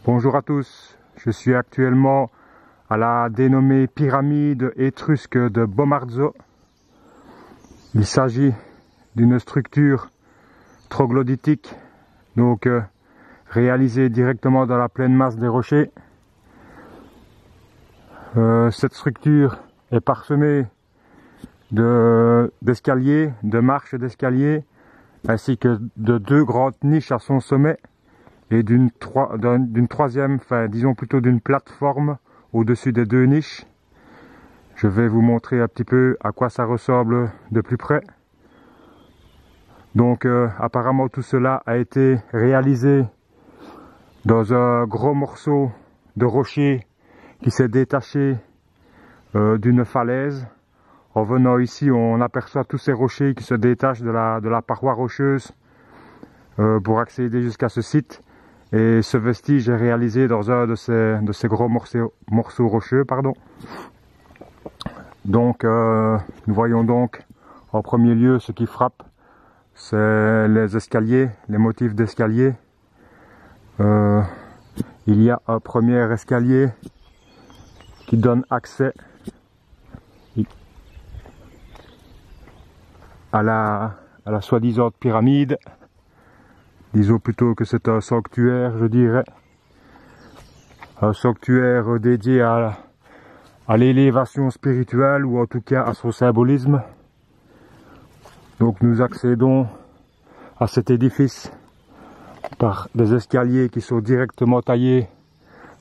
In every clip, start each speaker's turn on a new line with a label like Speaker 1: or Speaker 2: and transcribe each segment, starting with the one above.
Speaker 1: Bonjour à tous, je suis actuellement à la dénommée pyramide étrusque de Bomarzo. Il s'agit d'une structure troglodytique, donc réalisée directement dans la pleine masse des rochers. Cette structure est parsemée d'escaliers, de marches d'escaliers, ainsi que de deux grandes niches à son sommet et d'une troisième, enfin disons plutôt d'une plateforme au-dessus des deux niches. Je vais vous montrer un petit peu à quoi ça ressemble de plus près. Donc apparemment tout cela a été réalisé dans un gros morceau de rocher qui s'est détaché d'une falaise. En venant ici, on aperçoit tous ces rochers qui se détachent de la paroi rocheuse pour accéder jusqu'à ce site. Et ce vestige est réalisé dans un de ces gros morceaux rocheux. Donc, nous voyons donc en premier lieu ce qui frappe, c'est les escaliers, les motifs d'escalier. Il y a un premier escalier qui donne accès à la soi-disant pyramide. Disons plutôt que c'est un sanctuaire, je dirais. Un sanctuaire dédié à l'élévation spirituelle, ou en tout cas à son symbolisme. Donc nous accédons à cet édifice par des escaliers qui sont directement taillés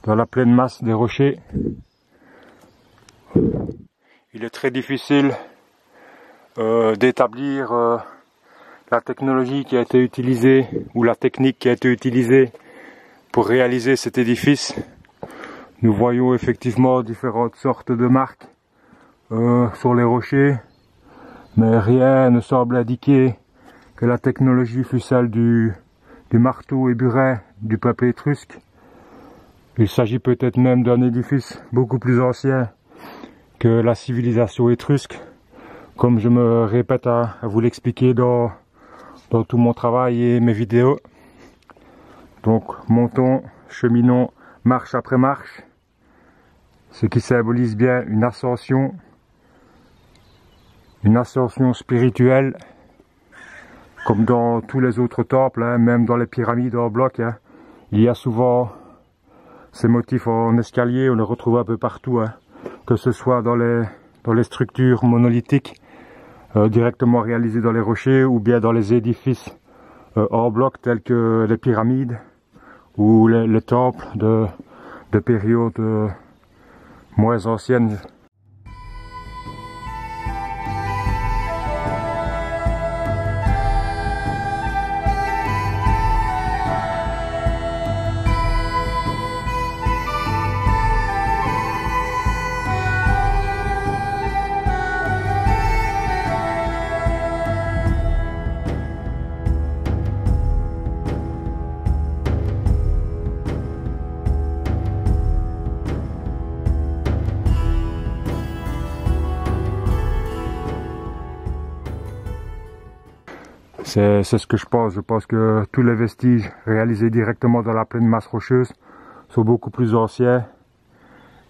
Speaker 1: dans la pleine masse des rochers. Il est très difficile d'établir la technologie qui a été utilisée ou la technique qui a été utilisée pour réaliser cet édifice. Nous voyons effectivement différentes sortes de marques sur les rochers, mais rien ne semble indiquer que la technologie fut celle du marteau et burin du peuple étrusque. Il s'agit peut-être même d'un édifice beaucoup plus ancien que la civilisation étrusque, comme je me répète à vous l'expliquer dans tout mon travail et mes vidéos. Donc montons, cheminons, marche après marche, ce qui symbolise bien une ascension spirituelle, comme dans tous les autres temples, même dans les pyramides en bloc. Il y a souvent ces motifs en escalier, on les retrouve un peu partout, que ce soit dans les structures monolithiques directement réalisées dans les rochers, ou bien dans les édifices en bloc tels que les pyramides ou les temples de périodes moins anciennes. C'est ce que je pense. Je pense que tous les vestiges réalisés directement dans la pleine masse rocheuse sont beaucoup plus anciens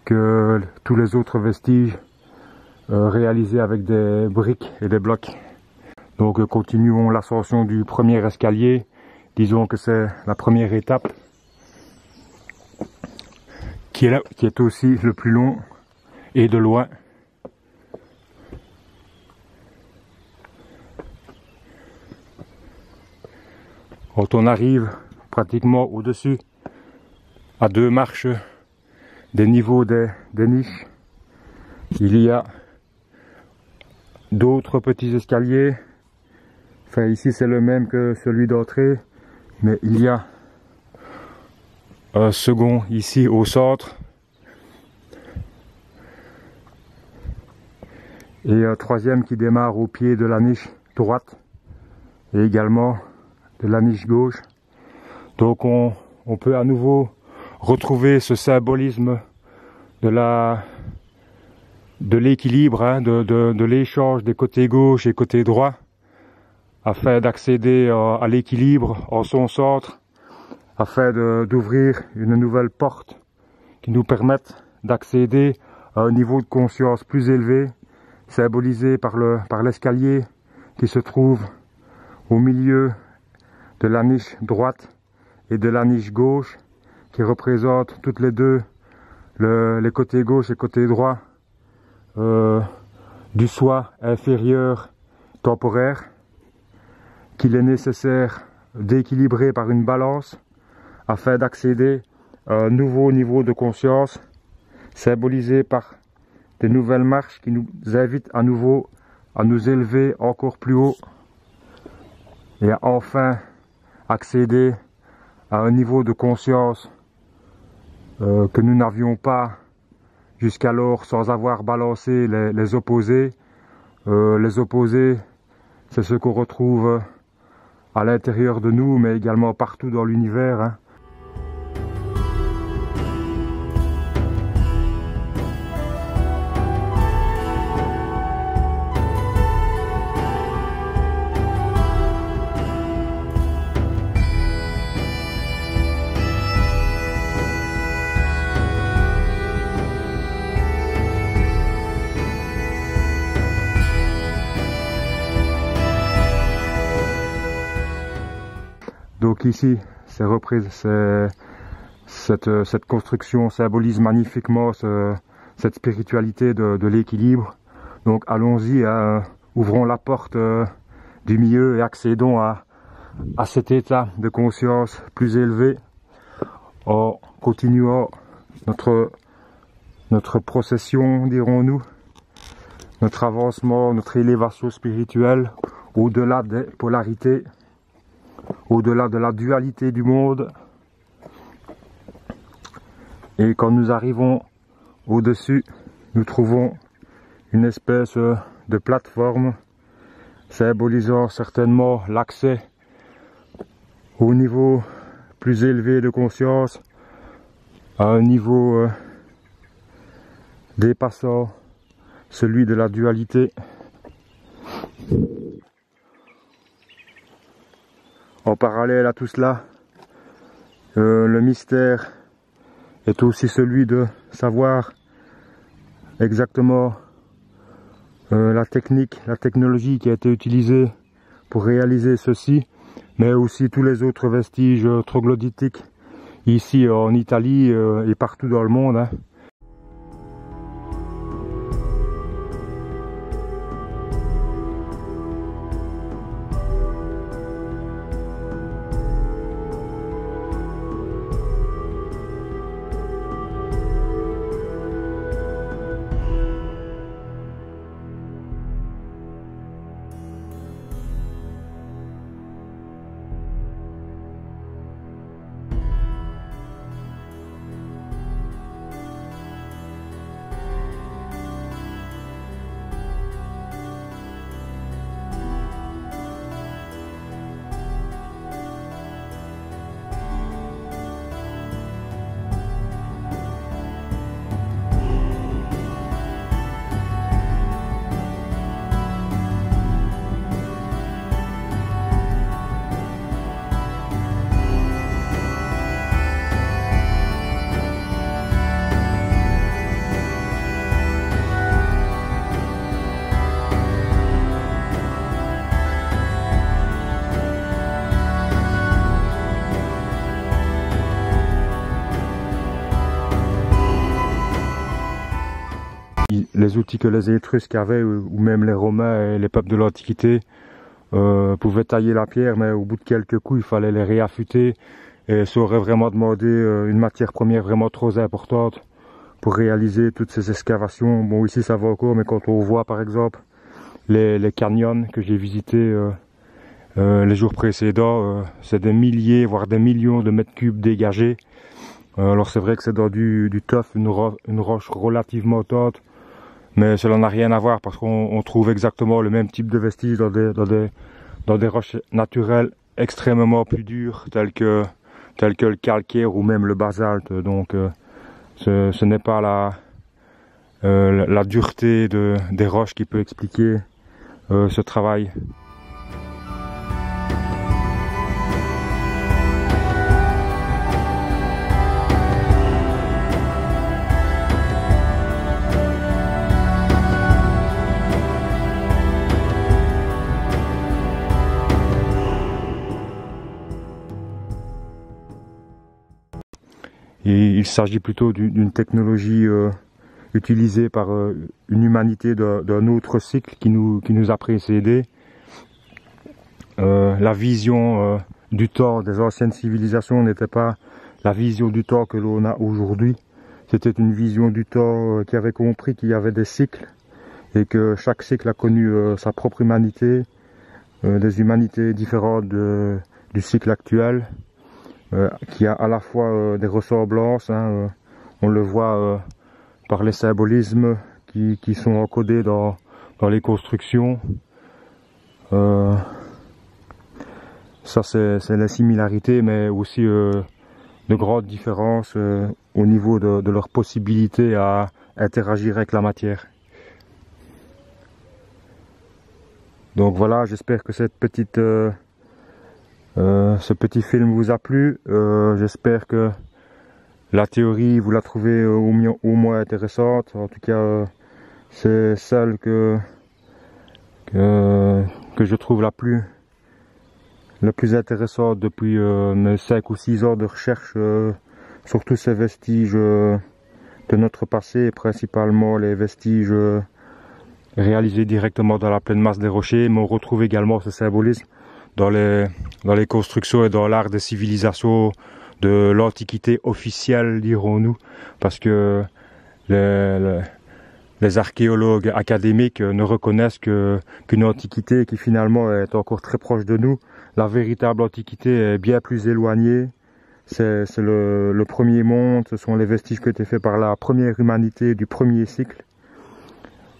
Speaker 1: que tous les autres vestiges réalisés avec des briques et des blocs. Donc continuons l'ascension du premier escalier. Disons que c'est la première étape qui est aussi le plus long et de loin. Quand on arrive pratiquement au-dessus, à 2 marches des niveaux des niches, il y a d'autres petits escaliers. Enfin ici c'est le même que celui d'entrée, mais il y a un second ici au centre. Et un troisième qui démarre au pied de la niche droite. Et également de la niche gauche. Donc on peut à nouveau retrouver ce symbolisme de l'équilibre, de l'échange des côtés gauche et côté droit, afin d'accéder à l'équilibre en son centre, afin d'ouvrir une nouvelle porte qui nous permette d'accéder à un niveau de conscience plus élevé, symbolisé par l'escalier qui se trouve au milieu de la niche droite et de la niche gauche, qui représentent toutes les deux les côtés gauche et côté droit du soi inférieur temporaire, qu'il est nécessaire d'équilibrer par une balance afin d'accéder à un nouveau niveau de conscience, symbolisé par des nouvelles marches qui nous invitent à nouveau à nous élever encore plus haut et à enfin accéder à un niveau de conscience que nous n'avions pas jusqu'alors sans avoir balancé les opposés. Les opposés, c'est ce qu'on retrouve à l'intérieur de nous, mais également partout dans l'univers, hein. Donc ici, c'est repris, cette construction symbolise magnifiquement cette spiritualité de l'équilibre. Donc allons-y, ouvrons la porte du milieu et accédons à cet état de conscience plus élevé en continuant notre procession, dirons-nous, notre avancement, notre élévation spirituelle au-delà des polarités, au-delà de la dualité du monde. Et quand nous arrivons au-dessus, nous trouvons une espèce de plateforme symbolisant certainement l'accès au niveau plus élevé de conscience, à un niveau dépassant celui de la dualité. En parallèle à tout cela, le mystère est aussi celui de savoir exactement la technique, la technologie qui a été utilisée pour réaliser ceci, mais aussi tous les autres vestiges troglodytiques ici en Italie et partout dans le monde, hein. Les outils que les Étrusques avaient, ou même les Romains et les peuples de l'Antiquité, pouvaient tailler la pierre, mais au bout de quelques coups, il fallait les réaffûter. Et ça aurait vraiment demandé une matière première vraiment trop importante pour réaliser toutes ces excavations. Bon, ici ça va encore, mais quand on voit par exemple les canyons que j'ai visités les jours précédents, c'est des milliers, voire des millions de mètres cubes dégagés. Alors c'est vrai que c'est dans du tuff, une roche relativement tendre, mais cela n'a rien à voir parce qu'on trouve exactement le même type de vestiges dans des roches naturelles extrêmement plus dures, telles que le calcaire ou même le basalte. Donc ce n'est pas la dureté des roches qui peut expliquer ce travail. Et il s'agit plutôt d'une technologie utilisée par une humanité d'un autre cycle qui nous a précédés. La vision du temps des anciennes civilisations n'était pas la vision du temps que l'on a aujourd'hui. C'était une vision du temps qui avait compris qu'il y avait des cycles et que chaque cycle a connu sa propre humanité, des humanités différentes du cycle actuel, qui a à la fois des ressemblances, hein, on le voit par les symbolismes qui sont encodés dans les constructions. Ça c'est la similarité, mais aussi de grandes différences au niveau de leur possibilité à interagir avec la matière. Donc voilà, j'espère que ce petit film vous a plu. J'espère que la théorie vous la trouvez au moins intéressante. En tout cas, c'est celle que je trouve la plus intéressante depuis mes 5 ou 6 ans de recherche sur tous ces vestiges de notre passé, principalement les vestiges réalisés directement dans la pleine masse des rochers, mais on retrouve également ce symbolisme dans les constructions et dans l'art des civilisations de l'Antiquité officielle, dirons-nous, parce que les archéologues académiques ne reconnaissent qu'une Antiquité qui finalement est encore très proche de nous. La véritable Antiquité est bien plus éloignée. C'est le premier monde, ce sont les vestiges qui ont été faits par la première humanité du premier cycle.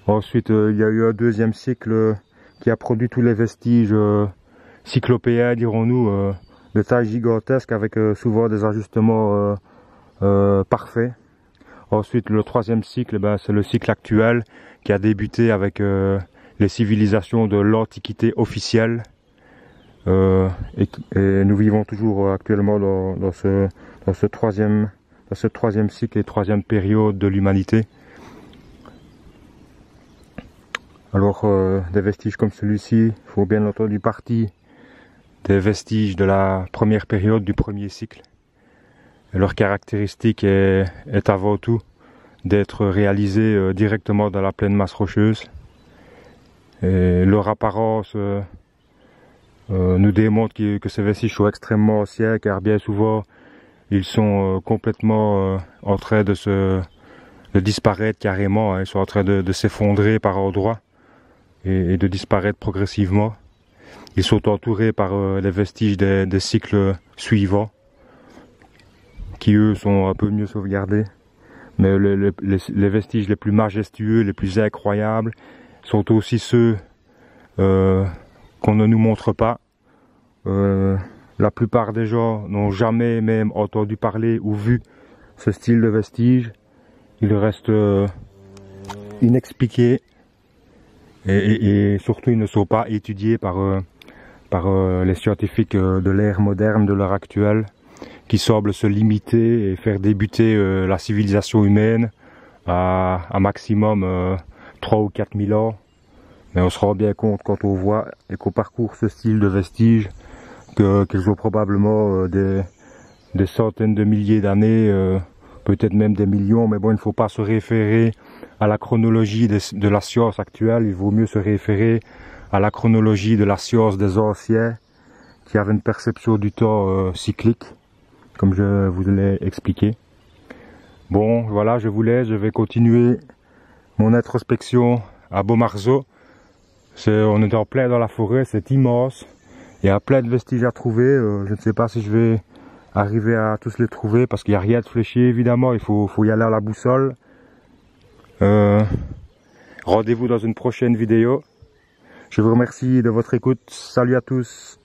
Speaker 1: Ensuite, il y a eu un deuxième cycle qui a produit tous les vestiges cyclopéens, dirons-nous, de taille gigantesque, avec souvent des ajustements parfaits. Ensuite, le troisième cycle, c'est le cycle actuel qui a débuté avec les civilisations de l'Antiquité officielle. Et nous vivons toujours actuellement dans ce troisième cycle et troisième période de l'humanité. Alors des vestiges comme celui-ci font bien entendu partie des vestiges de la première période du premier cycle. Et leur caractéristique est avant tout d'être réalisés directement dans la pleine masse rocheuse. Et leur apparence nous démontre que ces vestiges sont extrêmement anciens, car bien souvent ils sont complètement en train de disparaître carrément, hein. Ils sont en train de s'effondrer par endroits et de disparaître progressivement. Ils sont entourés par les vestiges des cycles suivants, qui eux sont un peu mieux sauvegardés. Mais les vestiges les plus majestueux, les plus incroyables, sont aussi ceux qu'on ne nous montre pas. La plupart des gens n'ont jamais même entendu parler ou vu ce style de vestige. Il reste inexpliqué et surtout ils ne sont pas étudiés par les scientifiques de l'ère moderne, de l'heure actuelle, qui semblent se limiter et faire débuter la civilisation humaine à maximum 3 ou 4 000 ans. Mais on se rend bien compte quand on voit et qu'on parcourt ce style de vestiges qu'ils ont probablement des centaines de milliers d'années, peut-être même des millions, mais bon, il ne faut pas se référer à la chronologie de la science actuelle, il vaut mieux se référer à la chronologie de la science des anciens, qui avaient une perception du temps cyclique, comme je vous l'ai expliqué. Bon, voilà, je vous laisse, je vais continuer mon introspection à Beaumarzeau. On est en plein dans la forêt, c'est immense. Il y a plein de vestiges à trouver. Je ne sais pas si je vais arriver à tous les trouver parce qu'il n'y a rien de fléché évidemment. Il faut y aller à la boussole. Rendez-vous dans une prochaine vidéo. Je vous remercie de votre écoute. Salut à tous.